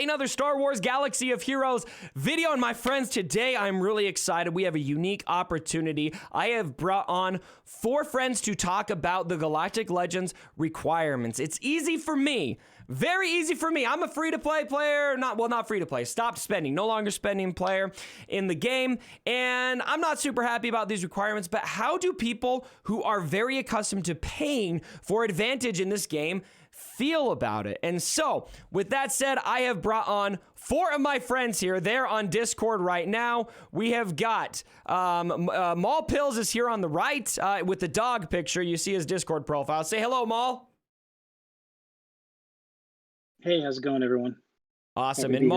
another Star Wars Galaxy of Heroes video. And my friends, today I'm really excited. We have a unique opportunity. I have brought on 4 friends to talk about the Galactic Legends requirements. It's easy for me. Very easy for me. I'm a free-to-play player. Not free-to-play. Stopped spending. No longer spending player in the game. And I'm not super happy about these requirements, but how do people who are very accustomed to paying for advantage in this game feel about it? And so, with that said, I have brought on 4 of my friends here. They're on Discord right now. We have got Maul Pills is here on the right with the dog picture. You see his Discord profile. Say hello, Maul. Hey, how's it going, everyone? Awesome. And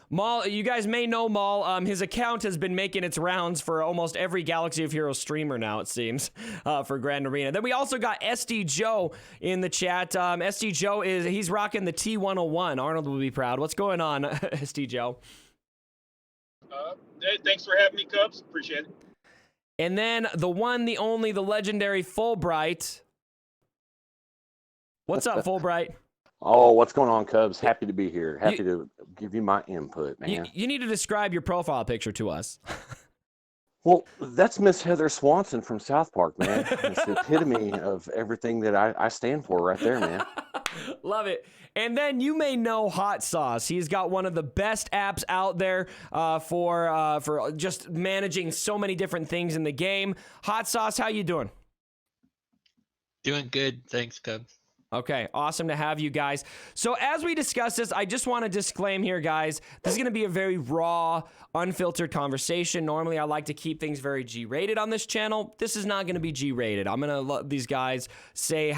Maul, you guys may know Maul. His account has been making its rounds for almost every Galaxy of Heroes streamer now, it seems, for Grand Arena. Then we also got SD Joe in the chat. SD Joe he's rocking the T101. Arnold will be proud. What's going on, SD Joe? Hey, thanks for having me, Cubs. Appreciate it. And then the one, the only, the legendary Fulbright. What's up, Fulbright? Oh, what's going on, Cubs? Happy to be here. Happy to give you my input, man. You need to describe your profile picture to us. Well, that's Miss Heather Swanson from South Park, man. It's the epitome of everything that I stand for right there, man. Love it. And then you may know Hot Sauce. He's got one of the best apps out there for just managing so many different things in the game. Hot Sauce, how you doing? Doing good. Thanks, Cubs. Okay, awesome to have you guys. So as we discuss this, I just want to disclaim here, guys, this is going to be a very raw, unfiltered conversation. Normally, I like to keep things very G-rated on this channel. This is not going to be G-rated. I'm going to let these guys say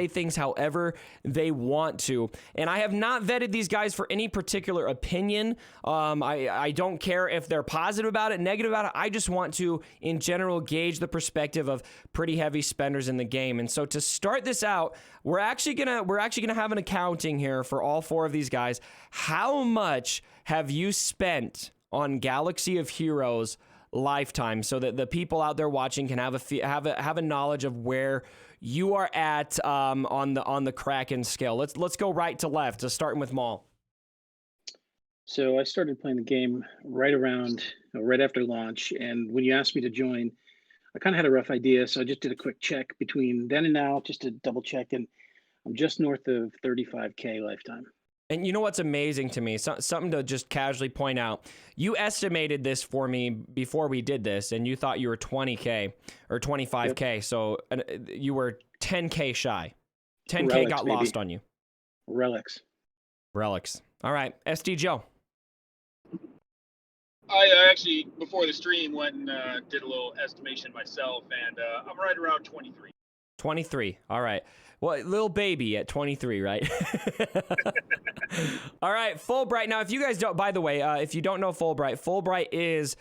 things however they want to. And I have not vetted these guys for any particular opinion. I don't care if they're positive about it, negative about it. I just want to, in general, gauge the perspective of pretty heavy spenders in the game. And so to start this out, we're actually gonna have an accounting here for all 4 of these guys. How much have you spent on Galaxy of Heroes lifetime, so that the people out there watching can have a knowledge of where you are at on the Kraken scale? Let's go right to left, just starting with Maul. So I started playing the game right after launch, and when you asked me to join, I kind of had a rough idea, so I just did a quick check between then and now, just to double check, and I'm just north of 35K lifetime. And you know what's amazing to me? Something to just casually point out. You estimated this for me before we did this, and you thought you were 20K or 25K, yep. So you were 10K shy. 10K Relics, got baby. Lost on you. Relics. All right, SD Joe. I actually, before the stream, went and did a little estimation myself, and I'm right around 23. 23. All right. Well, little baby at 23, right? All right, Fulbright. Now, if you guys don't, by the way, if you don't know Fulbright is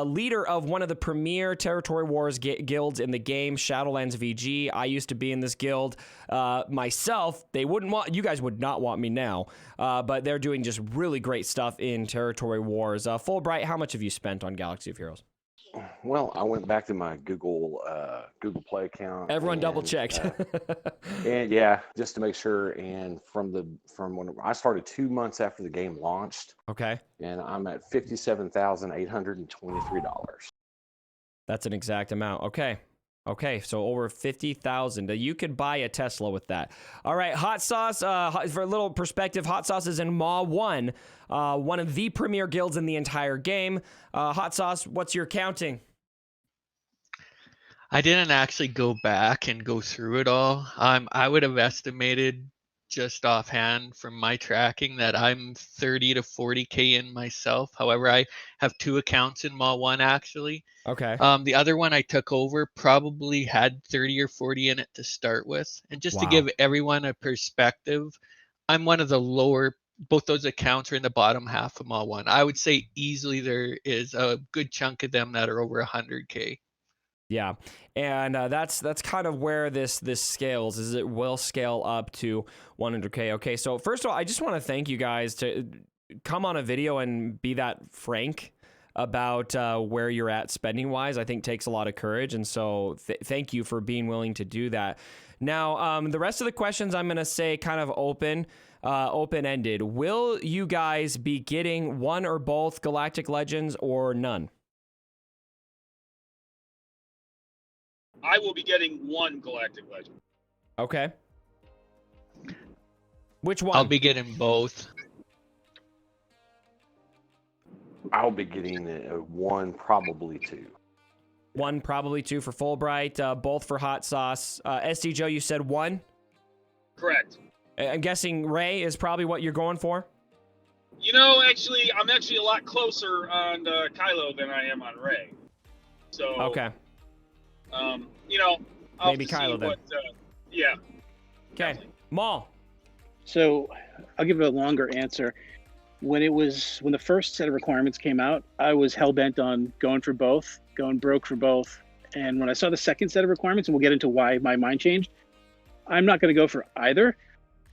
leader of one of the premier Territory Wars guilds in the game, Shadowlands VG. I used to be in this guild myself. You guys would not want me now, but they're doing just really great stuff in Territory Wars. Fulbright, how much have you spent on Galaxy of Heroes? Well, I went back to my Google Play account. Everyone double checked. And yeah, just to make sure. And from when I started 2 months after the game launched. Okay. And I'm at $57,823. That's an exact amount. Okay, so over 50,000. You could buy a Tesla with that. All right, Hot Sauce. For a little perspective, Hot Sauce is in Maw 1, one of the premier guilds in the entire game. Hot Sauce, what's your counting? I didn't actually go back and go through it all. I would have estimated just offhand from my tracking that I'm 30 to 40K in myself. However, I have 2 accounts in Maw 1 actually. Okay. The other one I took over probably had 30 or 40 in it to start with. And just to give everyone a perspective, I'm one of the lower, both those accounts are in the bottom half of Maw 1. I would say easily there is a good chunk of them that are over 100K. Yeah, and that's kind of where this scales, is it will scale up to 100K. Okay, so first of all, I just want to thank you guys to come on a video and be that frank about where you're at spending wise. I think takes a lot of courage, and so thank you for being willing to do that. Now, the rest of the questions I'm going to say kind of open. open-ended. Will you guys be getting one or both Galactic Legends or none? I will be getting one Galactic Legend. Okay. Which one? I'll be getting both. I'll be getting one, probably two. One, probably two for Fulbright, both for Hot Sauce. SD Joe, you said one? Correct. I'm guessing Ray is probably what you're going for? You know, actually, I'm actually a lot closer on Kylo than I am on Ray. So, Okay. You know, I'll Maybe have to Kylo see then. what, yeah. Okay. Maul. So I'll give it a longer answer. When the first set of requirements came out, I was hell bent on going for both, going broke for both. And when I saw the second set of requirements, and we'll get into why my mind changed, I'm not going to go for either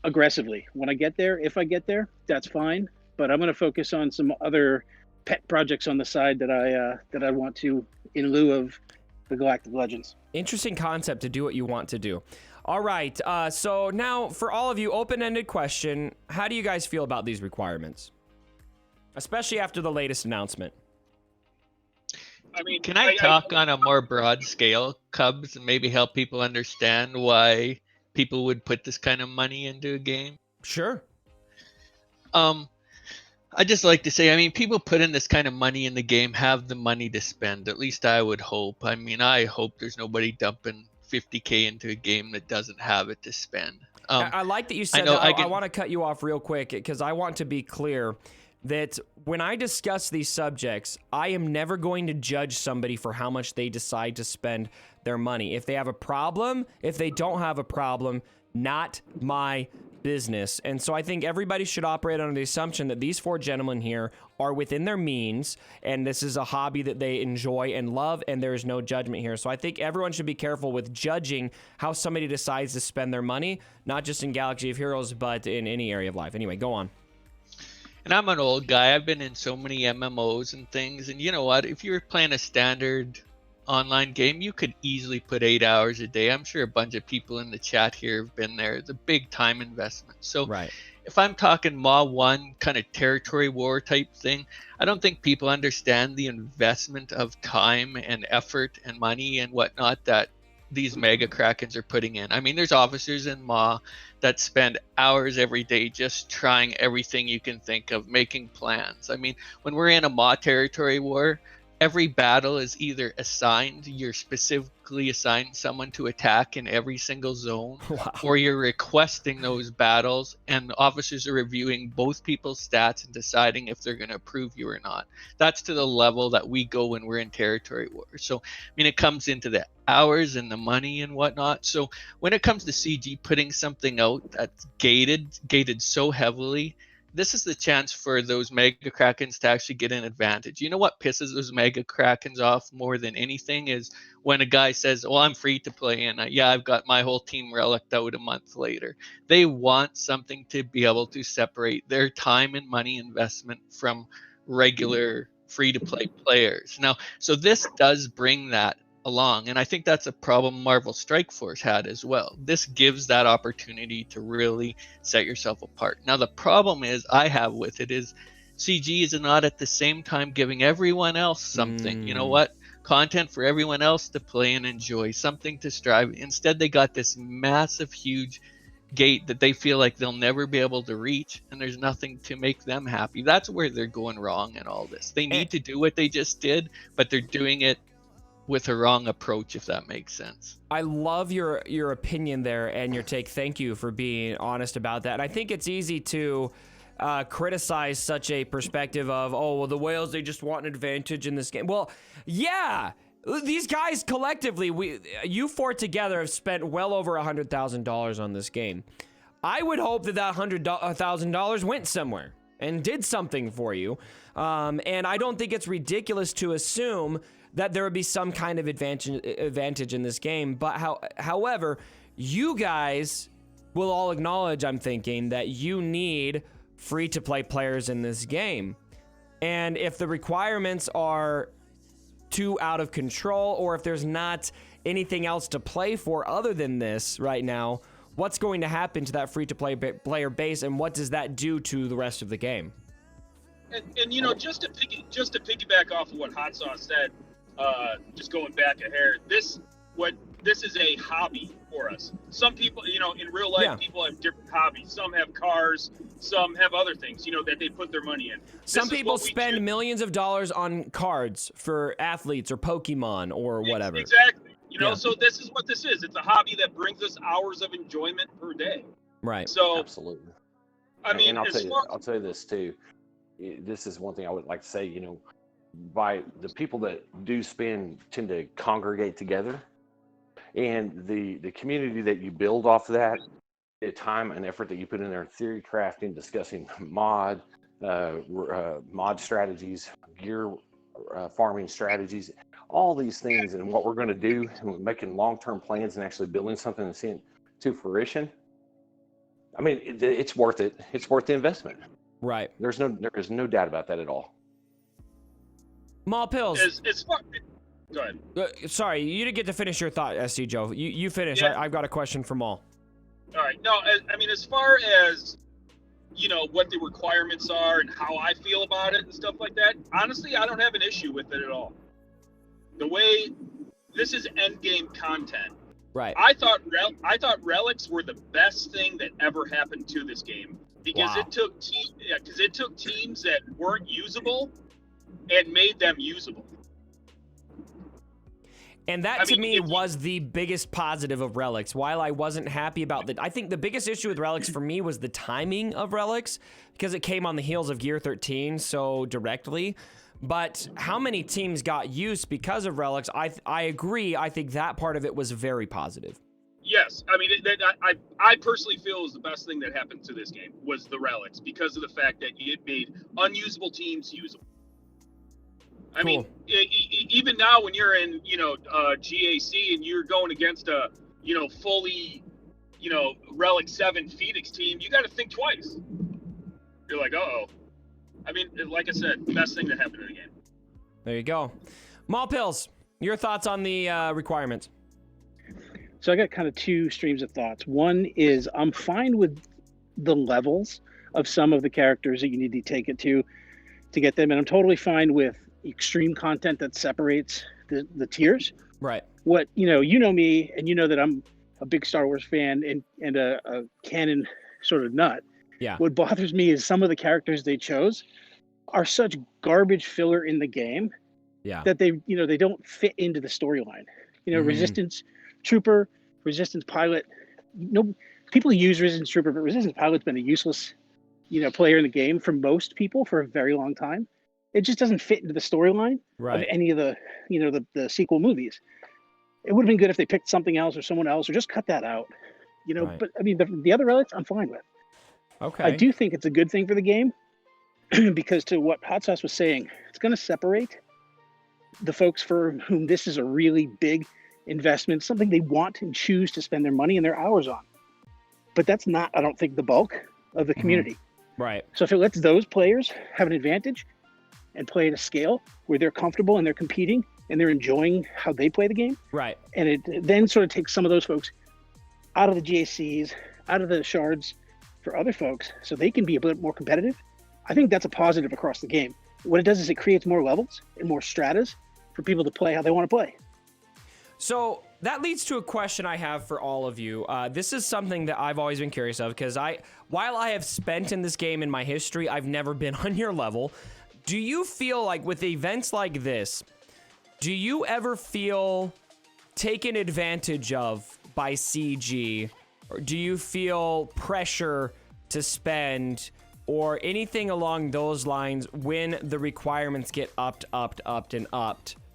aggressively. When I get there, if I get there, that's fine. But I'm going to focus on some other pet projects on the side that I want to, in lieu of the Galactic Legends. Interesting concept to do what you want to do. All right. So now for all of you, open-ended question. How do you guys feel about these requirements? Especially after the latest announcement. I mean, Can I talk on a more broad scale, Cubs, and maybe help people understand why people would put this kind of money into a game? Sure. I just like to say, I mean, people put in this kind of money in the game have the money to spend. At least I would hope. I mean, I hope there's nobody dumping $50K into a game that doesn't have it to spend. I like that you said that. I want to cut you off real quick because I want to be clear that when I discuss these subjects, I am never going to judge somebody for how much they decide to spend their money. If they have a problem, if they don't have a problem, not my business. And so I think everybody should operate under the assumption that these four gentlemen here are within their means, and this is a hobby that they enjoy and love, and there is no judgment here. So I think everyone should be careful with judging how somebody decides to spend their money, not just in Galaxy of Heroes, but in any area of life. Anyway, go on. And I'm an old guy. I've been in so many MMOs and things. And you know what? If you were playing a standard online game, you could easily put 8 hours a day. I'm sure a bunch of people in the chat here have been there. It's a big time investment. So Right. if I'm talking MA 1 kind of territory war type thing, I don't think people understand the investment of time and effort and money and whatnot that these mega krakens are putting in. I mean, there's officers in MA that spend hours every day just trying everything you can think of, making plans. I mean, when we're in a MA territory war, every battle is either assigned, you're specifically assigned someone to attack in every single zone, Wow. or you're requesting those battles, and the officers are reviewing both people's stats and deciding if they're going to approve you or not. That's to the level that we go when we're in territory war. So, I mean, it comes into the hours and the money and whatnot. So when it comes to CG putting something out that's gated so heavily, this is the chance for those mega krakens to actually get an advantage. You know what pisses those mega krakens off more than anything is when a guy says, well, I'm free to play, and I've got my whole team relicked out a month later. They want something to be able to separate their time and money investment from regular free to play players. Now, so this does bring that along, and I think that's a problem Marvel Strike Force had as well. This gives that opportunity to really set yourself apart. Now the problem I have with it is CG is not at the same time giving everyone else something. You know what? Content for everyone else to play and enjoy, something to strive. Instead, they got this massive, huge gate that they feel like they'll never be able to reach, and there's nothing to make them happy. That's where they're going wrong in all this. They need to do what they just did, but they're doing it with a wrong approach, if that makes sense. I love your opinion there and your take. Thank you for being honest about that. And I think it's easy to criticize such a perspective of, oh, well, the whales, they just want an advantage in this game. Well, yeah, these guys collectively, you four together have spent well over $100,000 on this game. I would hope that $100,000 went somewhere and did something for you. And I don't think it's ridiculous to assume that there would be some kind of advantage in this game. But however, you guys will all acknowledge, I'm thinking, that you need free-to-play players in this game. And if the requirements are too out of control, or if there's not anything else to play for other than this right now, what's going to happen to that free-to-play player base, and what does that do to the rest of the game? And you know, just to piggyback off of what Hot Sauce said, just going back a hair, this is a hobby for us. Some people, you know, in real life, people have different hobbies. Some have cars, some have other things, you know, that they put their money in. Some people spend millions of dollars on cards for athletes or Pokemon or whatever. Exactly. You know, so this is what this is. It's a hobby that brings us hours of enjoyment per day. Right. So Absolutely. I mean, and I'll tell you this too. This is one thing I would like to say, you know, by the people that do spend tend to congregate together, and the community that you build off of that, the time and effort that you put in there, theory crafting, discussing mod strategies, gear farming strategies, all these things, and what we're going to do, and making long-term plans and actually building something and seeing it to fruition. I mean, it's worth it. It's worth the investment. Right. There is no doubt about that at all. Mall Pills. It's fun. Go ahead. Sorry, you didn't get to finish your thought, SC Joe. You finish. Yeah. I've got a question for Mall. All right. No, I mean, as far as, you know, what the requirements are and how I feel about it and stuff like that, honestly, I don't have an issue with it at all. The way this is end game content. Right. I thought relics were the best thing that ever happened to this game because it took teams that weren't usable and made them usable. And that to me was the biggest positive of Relics. While I wasn't happy about I think the biggest issue with Relics for me was the timing of Relics, because it came on the heels of Gear 13 so directly. But how many teams got used because of Relics? I agree. I think that part of it was very positive. Yes, I mean, I personally feel is the best thing that happened to this game was the Relics because of the fact that it made unusable teams usable. I mean, even now when you're in, you know, GAC and you're going against a, you know, fully, you know, Relic 7 Phoenix team, you got to think twice. You're like, uh-oh. I mean, like I said, best thing that happened in the game. There you go. Mall Pills, your thoughts on the requirements? So I got kind of two streams of thoughts. One is I'm fine with the levels of some of the characters that you need to take it to get them. And I'm totally fine with extreme content that separates the tiers. Right. What, you know me, and you know that I'm a big Star Wars fan and a canon sort of nut. Yeah. What bothers me is some of the characters they chose are such garbage filler in the game that they don't fit into the storyline. You know, Resistance Trooper, Resistance Pilot. No, people use Resistance Trooper, but Resistance Pilot's been a useless, you know, player in the game for most people for a very long time. It just doesn't fit into the storyline of any of the, you know, the sequel movies. It would have been good if they picked something else or someone else or just cut that out, you know. But I mean, the other relics, I'm fine with. Okay. I do think it's a good thing for the game because to what Hot Sauce was saying, it's going to separate the folks for whom this is a really big investment, something they want and choose to spend their money and their hours on. But that's not, I don't think, the bulk of the community. Right. So if it lets those players have an advantage and play at a scale where they're comfortable and they're competing and they're enjoying how they play the game. Right. And it then sort of takes some of those folks out of the GACs, out of the shards for other folks so they can be a bit more competitive. I think that's a positive across the game. What it does is it creates more levels and more stratas for people to play how they want to play. So that leads to a question I have for all of you. This is something that I've always been curious of because while I have spent in this game in my history, I've never been on your level. Do you feel like with events like this, do you ever feel taken advantage of by CG? Or do you feel pressure to spend or anything along those lines when the requirements get upped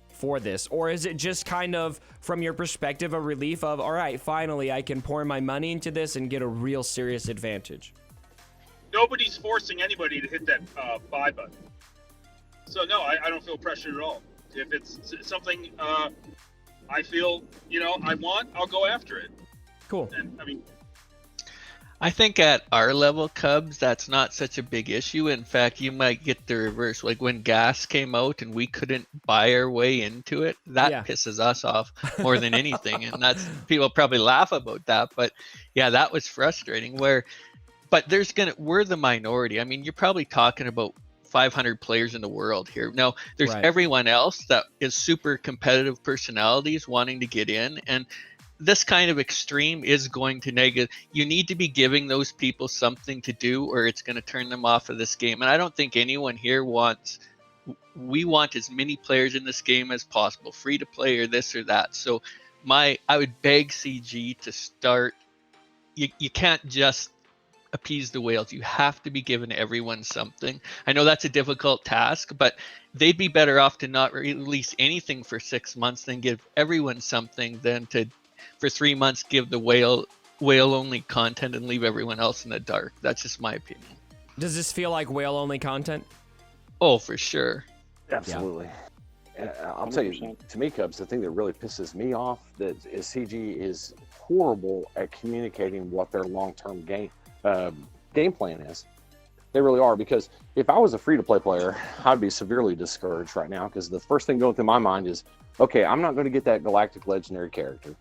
for this? Or is it just kind of, from your perspective, a relief of, all right, finally I can pour my money into this and get a real serious advantage? Nobody's forcing anybody to hit that buy button. So no, I don't feel pressured at all. If it's something I feel, you know, I want, I'll go after it. Cool. And I mean, I think at our level, Cubs, that's not such a big issue. In fact, you might get the reverse. Like when gas came out and we couldn't buy our way into it, that Yeah. pisses us off more than anything. And that's, people probably laugh about that, but yeah, that was frustrating. But we're the minority. I mean, you're probably talking about 500 players in the world here. Now, there's Right. everyone else that is super competitive personalities wanting to get in, and this kind of extreme is going to negative. You need to be giving those people something to do, or it's going to turn them off of this game. And I don't think anyone here we want as many players in this game as possible, free to play or this or that. So I would beg CG to start. You can't just appease the whales. You have to be giving everyone something. I know that's a difficult task, but they'd be better off to not release anything for 6 months than give everyone something than to, for 3 months, give the whale only content and leave everyone else in the dark. That's just my opinion. Does this feel like whale only content? Oh, for sure. Absolutely. And I'll tell you, 100%. to me, Cubs, the thing that really pisses me off that is CG is horrible at communicating what their long-term game plan is. They really are, because if I was a free-to-play player, I'd be severely discouraged right now, because the first thing going through my mind is, okay, I'm not going to get that Galactic legendary character.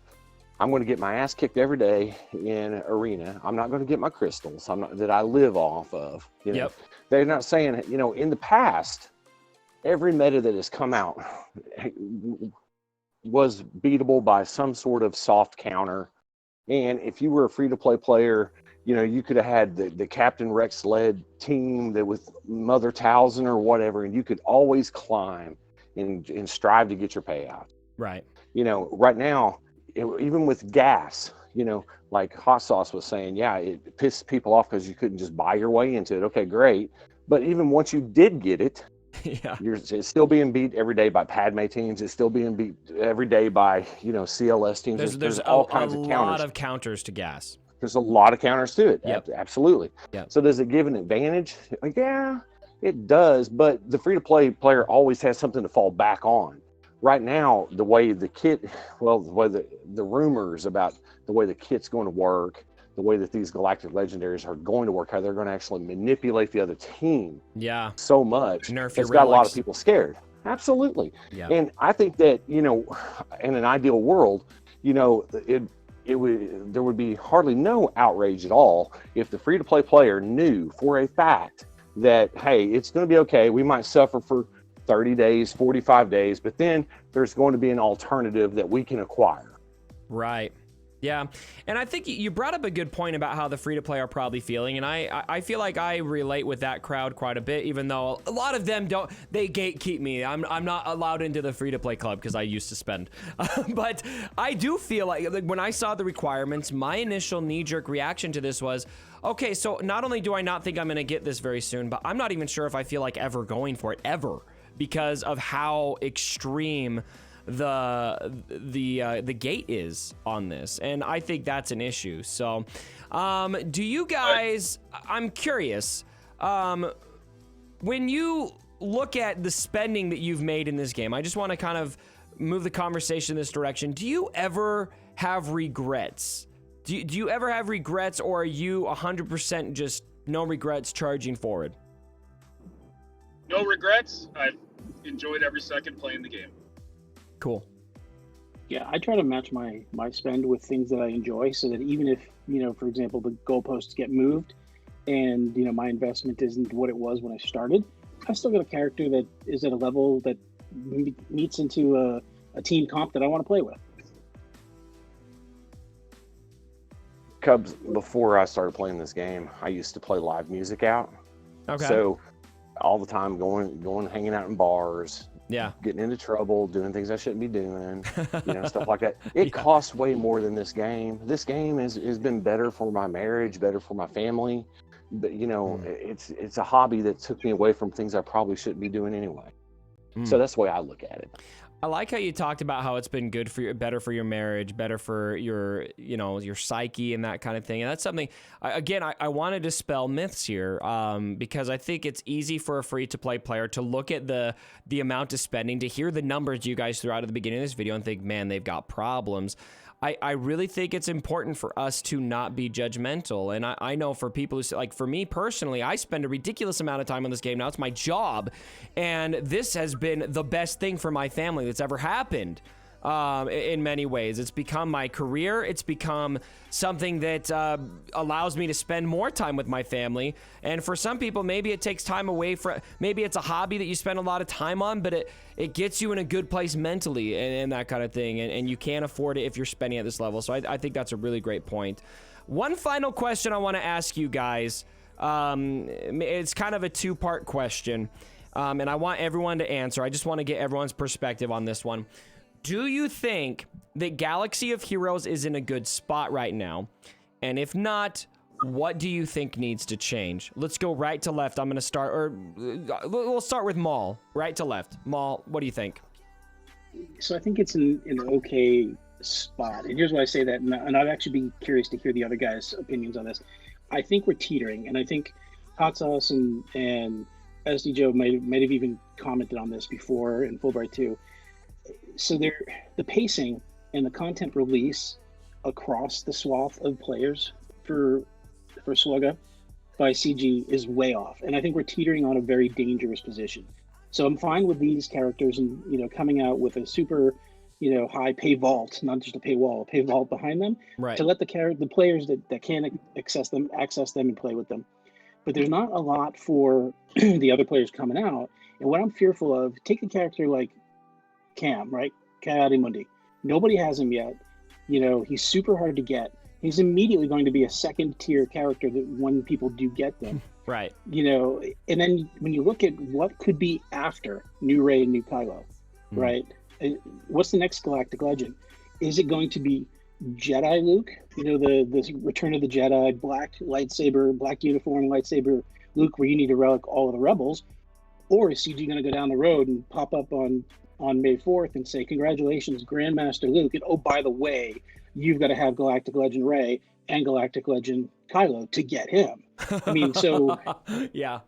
I'm going to get my ass kicked every day in arena. I'm not going to get my crystals. That I live off of. You know? Yep. They're not saying, in the past, every meta that has come out was beatable by some sort of soft counter. And if you were a free-to-play player, you could have had the Captain Reqs led team that with Mother Talzin or whatever, and you could always climb and strive to get your payout. Right. Right now, even with gas, like Hot Sauce was saying, yeah, it pissed people off because you couldn't just buy your way into it. Okay, great. But even once you did get it, Yeah. it's still being beat every day by Padme teams. It's still being beat every day by, CLS teams. There's all kinds of counters. a lot of counters to gas. There's a lot of counters to it. Yep. Absolutely. Yep. So does it give an advantage? Yeah, it does. But the free-to-play player always has something to fall back on. Right now, the way the rumors about the way the kit's going to work, the way that these Galactic legendaries are going to work, how they're going to actually manipulate the other team Yeah. so much, Nerf your it's got a lot of relics. people scared. Absolutely. Yeah. And I think that, in an ideal world, there would be hardly no outrage at all if the free-to-play player knew for a fact that, hey, it's going to be okay. We might suffer for 30 days, 45 days, but then there's going to be an alternative that we can acquire. Right. Yeah. And I think you brought up a good point about how the free-to-play are probably feeling, and I feel like I relate with that crowd quite a bit, even though a lot of them they gatekeep me. I'm not allowed into the free-to-play club because I used to spend. But I do feel like when I saw the requirements, my initial knee-jerk reaction to this was, okay, so not only do I not think I'm going to get this very soon, but I'm not even sure if I feel like ever going for it, ever, because of how extreme the gate is on this, and I think that's an issue. So do you guys, I'm curious, when you look at the spending that you've made in this game, I just want to kind of move the conversation in this direction. Do you ever have regrets? Do you ever have regrets, or are you 100% just no regrets charging forward? No regrets. I've enjoyed every second playing the game. Cool. Yeah, I try to match my spend with things that I enjoy, so that even if, for example, the goalposts get moved and, my investment isn't what it was when I started, I still got a character that is at a level that meets into a team comp that I want to play with. Cubs, before I started playing this game, I used to play live music out. Okay. So all the time going, hanging out in bars, Yeah. getting into trouble, doing things I shouldn't be doing, stuff like that. It costs way more than this game. This game has been better for my marriage, better for my family. But, it's a hobby that took me away from things I probably shouldn't be doing anyway. So that's the way I look at it. I like how you talked about how it's been good for you, better for your marriage, better for your, your psyche and that kind of thing. And that's something, I want to dispel myths here, because I think it's easy for a free-to-play player to look at the amount of spending, to hear the numbers you guys threw out at the beginning of this video and think, man, they've got problems. I really think it's important for us to not be judgmental. And I know for people who, like for me personally, I spend a ridiculous amount of time on this game now. It's my job. And this has been the best thing for my family that's ever happened. In many ways, it's become my career. It's become something that allows me to spend more time with my family. And for some people, maybe it takes time away from, maybe it's a hobby that you spend a lot of time on, but it gets you in a good place mentally and that kind of thing. And you can't afford it if you're spending at this level. So I think that's a really great point. One final question I want to ask you guys. It's kind of a two-part question. And I want everyone to answer. I just want to get everyone's perspective on this one. Do you think that Galaxy of Heroes is in a good spot right now? And if not, what do you think needs to change? Let's go right to left. I'm going to start, or we'll start with Maul. Right to left. Maul, what do you think? So I think it's in an okay spot. And here's why I say that. And I'd actually be curious to hear the other guys' opinions on this. I think we're teetering. And I think Hot Sauce and SD Joe might have even commented on this before, and Fulbright too. So the pacing and the content release across the swath of players for Slugga by CG is way off. And I think we're teetering on a very dangerous position. So I'm fine with these characters and, coming out with a super, high pay vault, not just a pay wall, a pay vault behind them, right, to let the players that can access them and play with them. But there's not a lot for the other players coming out. And what I'm fearful of, take a character like Cam, right? Mundi. Nobody has him yet. He's super hard to get. He's immediately going to be a second tier character that when people do get them. Right. And then when you look at what could be after New Rey and New Kylo, right? What's the next Galactic Legend? Is it going to be Jedi Luke? The Return of the Jedi, black lightsaber, black uniform, lightsaber Luke, where you need to relic all of the rebels? Or is CG going to go down the road and pop up on May 4th and say, congratulations, Grandmaster Luke, and oh, by the way, you've got to have Galactic Legend Rey and Galactic Legend Kylo to get him. I mean, so... yeah.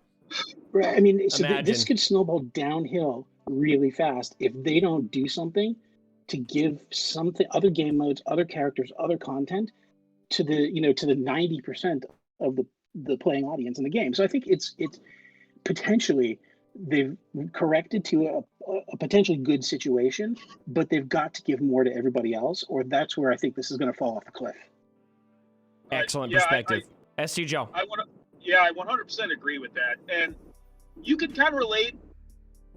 Right, I mean, so this could snowball downhill really fast if they don't do something to give something, other game modes, other characters, other content to the 90% of the playing audience in the game. So I think it's potentially... they've corrected to a potentially good situation, but they've got to give more to everybody else, or that's where I think this is going to fall off the cliff. Excellent perspective. SC Joe. I 100% agree with that. And you can kind of relate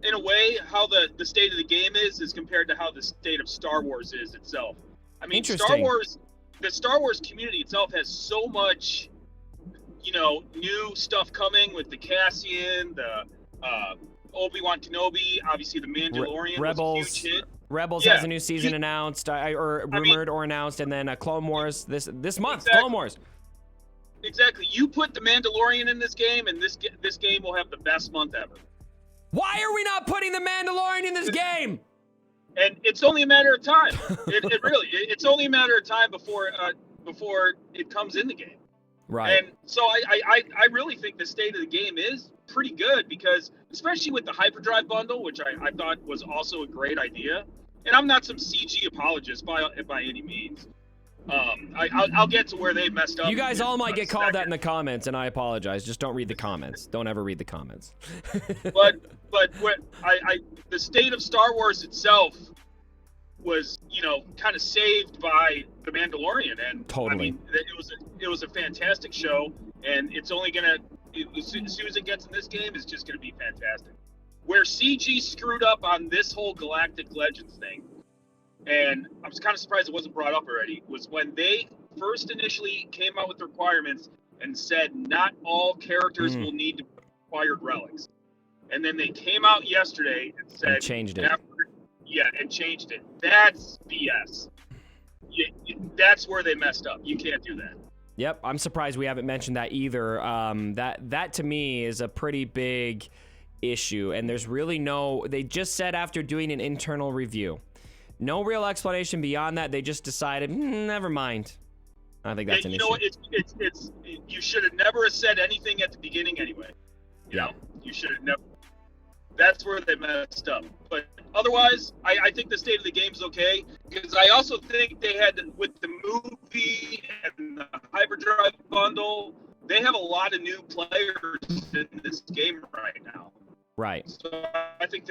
in a way how the state of the game is compared to how the state of Star Wars is itself. I mean, the Star Wars community itself has so much, new stuff coming with the Cassian, the Obi-Wan Kenobi, obviously the Mandalorian Rebels. was a huge hit. Rebels has a new season announced, or rumored or announced, and then Clone Wars this month. Exactly. Clone Wars. Exactly. You put the Mandalorian in this game, and this game will have the best month ever. Why are we not putting the Mandalorian in this game? And it's only a matter of time. It's only a matter of time before it comes in the game. Right. And so I really think the state of the game is pretty good, because especially with the hyperdrive bundle, which I thought was also a great idea. And I'm not some CG apologist by any means. I'll get to where they messed up. You guys all might get called that in the comments, and I apologize. Just don't read the comments. Don't ever read the comments. but the state of Star Wars itself was, kind of saved by the Mandalorian, and totally. I mean, it was a fantastic show, and it's only gonna, as soon as it gets in this game, it's just gonna be fantastic. Where CG screwed up on this whole Galactic Legends thing, and I was kind of surprised it wasn't brought up already, was when they first initially came out with the requirements and said not all characters will need to be required relics. And then they came out yesterday and said... And changed it. And changed it. That's BS. That's where they messed up. You can't do that. Yep, I'm surprised we haven't mentioned that either. That to me is a pretty big issue, and there's really they just said after doing an internal review, no real explanation beyond that. They just decided, never mind. I think that's an issue. You know what? It's you should have never said anything at the beginning anyway. You know, you should have never. That's where they messed up. But otherwise, I think the state of the game's okay, because I also think they had, with the movie and the hyperdrive bundle, they have a lot of new players in this game right now. Right. So I think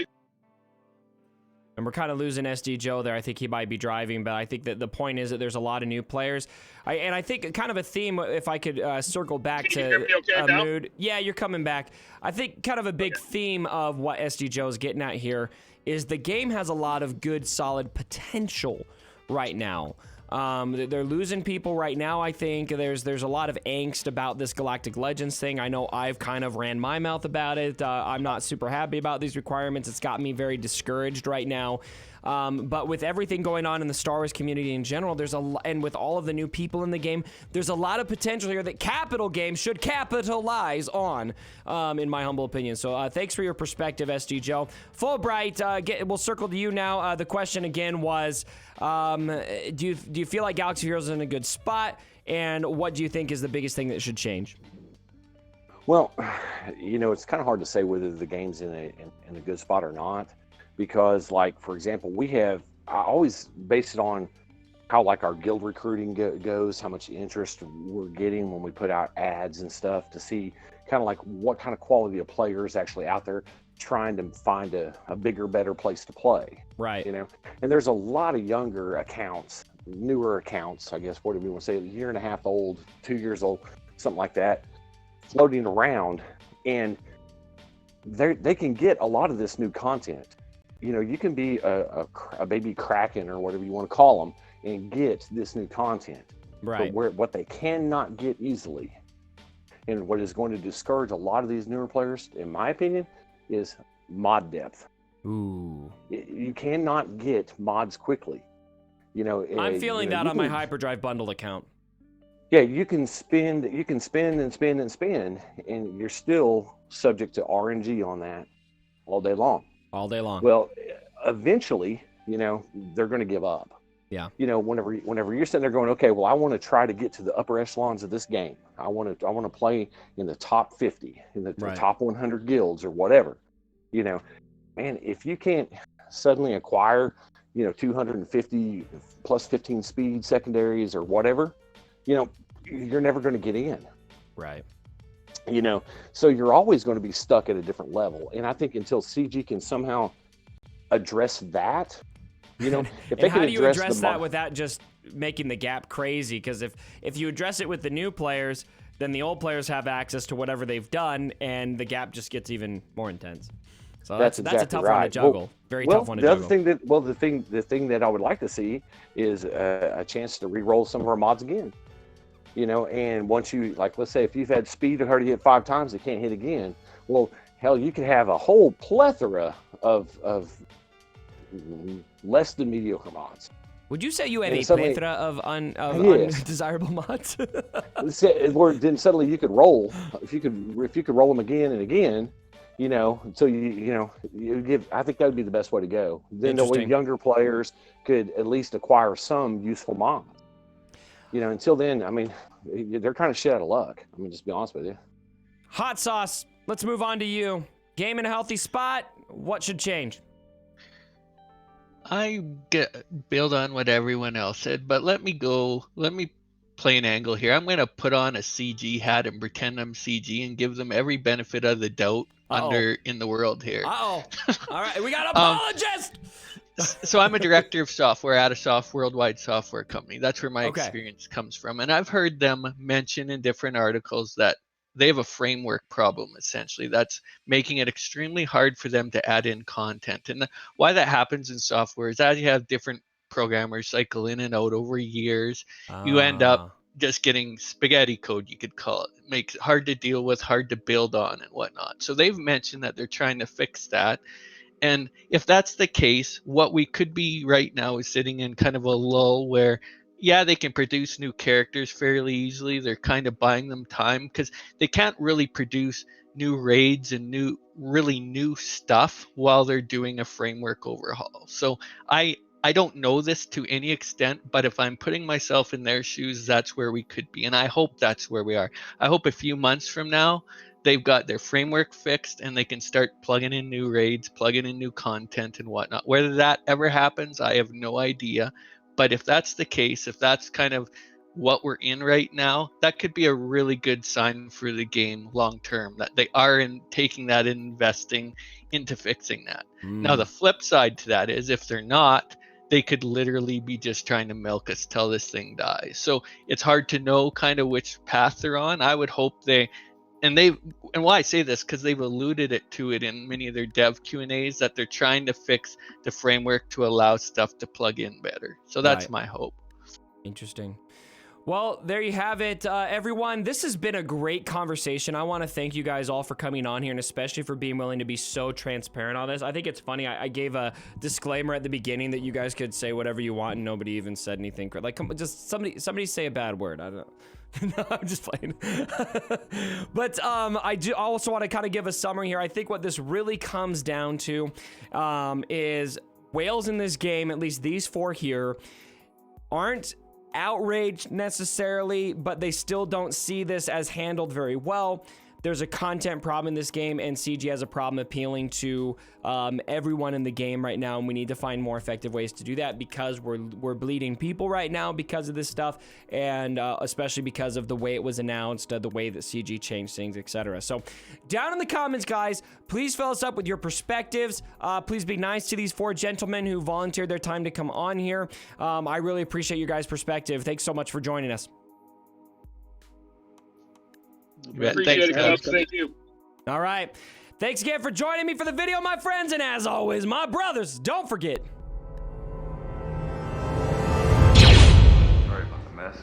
and we're kind of losing SD Joe there. I think he might be driving, but I think that the point is that there's a lot of new players. I think kind of a theme, if I could circle back Can you hear me okay a now? mood. Yeah, you're coming back. I think kind of a big theme of what SD Joe is getting at here is the game has a lot of good, solid potential right now. They're losing people right now. I think there's a lot of angst about this Galactic Legends thing. I know I've kind of ran my mouth about it. I'm not super happy about these requirements. It's got me very discouraged right now. But with everything going on in the Star Wars community in general, and with all of the new people in the game, there's a lot of potential here that Capital Games should capitalize on, in my humble opinion. So thanks for your perspective, SD Joe. Fulbright, we'll circle to you now. The question again was, do you feel like Galaxy Heroes is in a good spot, and what do you think is the biggest thing that should change? Well, it's kind of hard to say whether the game's in a good spot or not, because, like, for example, I always base it on how, like, our guild recruiting goes, how much interest we're getting when we put out ads and stuff, to see kind of like what kind of quality of players actually out there trying to find a bigger, better place to play. Right. And there's a lot of younger accounts, newer accounts, I guess, what do we want to say, a year and a half old, 2 years old, something like that, floating around, and they can get a lot of this new content. You can be a baby Kraken or whatever you want to call them and get this new content. Right. But what they cannot get easily, and what is going to discourage a lot of these newer players, in my opinion, is mod depth. Ooh. You cannot get mods quickly. I'm feeling that on my hyperdrive bundle account. Yeah, you can spend and spend and spend, and you're still subject to RNG on that all day long. All day long. Well, eventually, they're going to give up. Yeah. Whenever you're sitting there going, okay, well, I want to try to get to the upper echelons of this game. I want to play in the top 50, in the top 100 guilds or whatever. Man, if you can't suddenly acquire, 250 plus 15 speed secondaries or whatever, you're never going to get in. Right. So you're always going to be stuck at a different level. And I think until CG can somehow address that, if they how can do you address that without just making the gap crazy? Because if you address it with the new players, then the old players have access to whatever they've done, and the gap just gets even more intense. So that's exactly a tough right. one to juggle. Very tough one to juggle. The thing that I would like to see is a chance to re-roll some of our mods again. And once you, like, let's say if you've had speed already hit 5 times, it can't hit again. Well, hell, you could have a whole plethora of less than mediocre mods. Would you say you have a plethora of undesirable mods? Then suddenly you could roll. If you could roll them again and again, until you give. I think that would be the best way to go. Then the way younger players could at least acquire some useful mods. Until then, I mean, they're kind of shit out of luck. I mean, just be honest with you. Hot Sauce, let's move on to you. Game in a healthy spot. What should change? I build on what everyone else said, but let me play an angle here. I'm going to put on a CG hat and pretend I'm CG and give them every benefit of the doubt in the world here. All right, we got an apologist! So I'm a director of software at a worldwide software company. That's where my experience comes from. And I've heard them mention in different articles that they have a framework problem, essentially, that's making it extremely hard for them to add in content. And why that happens in software is as you have different programmers cycle in and out over years, you end up just getting spaghetti code, you could call it. It makes it hard to deal with, hard to build on and whatnot. So they've mentioned that they're trying to fix that. And if that's the case, what we could be right now is sitting in kind of a lull where yeah, they can produce new characters fairly easily. They're kind of buying them time because they can't really produce new raids and really new stuff while they're doing a framework overhaul. So I don't know this to any extent, but if I'm putting myself in their shoes, that's where we could be. And I hope that's where we are. I hope a few months from now, they've got their framework fixed and they can start plugging in new raids, plugging in new content and whatnot. Whether that ever happens, I have no idea. But if that's the case, if that's kind of what we're in right now, that could be a really good sign for the game long term, that they are taking that and investing into fixing that. Now, the flip side to that is if they're not, they could literally be just trying to milk us till this thing dies. So it's hard to know kind of which path they're on. I would hope and why I say this, because they've alluded to it in many of their dev Q&As, that they're trying to fix the framework to allow stuff to plug in better. So that's my hope. Interesting. Well, there you have it, everyone. This has been a great conversation. I want to thank you guys all for coming on here, and especially for being willing to be so transparent on this. I think it's funny. I gave a disclaimer at the beginning that you guys could say whatever you want, and nobody even said anything. Like, come, just somebody say a bad word. I don't know. No, I'm just playing. But I do also want to kind of give a summary here. I think what this really comes down to is whales in this game, at least these four here, aren't outraged necessarily, but they still don't see this as handled very well. There's a content problem in this game, and CG has a problem appealing to everyone in the game right now, and we need to find more effective ways to do that because we're bleeding people right now because of this stuff, and especially because of the way it was announced, the way that CG changed things, etc. So down in the comments, guys, please fill us up with your perspectives. Please be nice to these four gentlemen who volunteered their time to come on here. I really appreciate your guys' perspective. Thanks so much for joining us. Appreciate it, Cubs. Thank you. All right. Thanks again for joining me for the video, my friends. And as always, my brothers, don't forget. Sorry about the mess.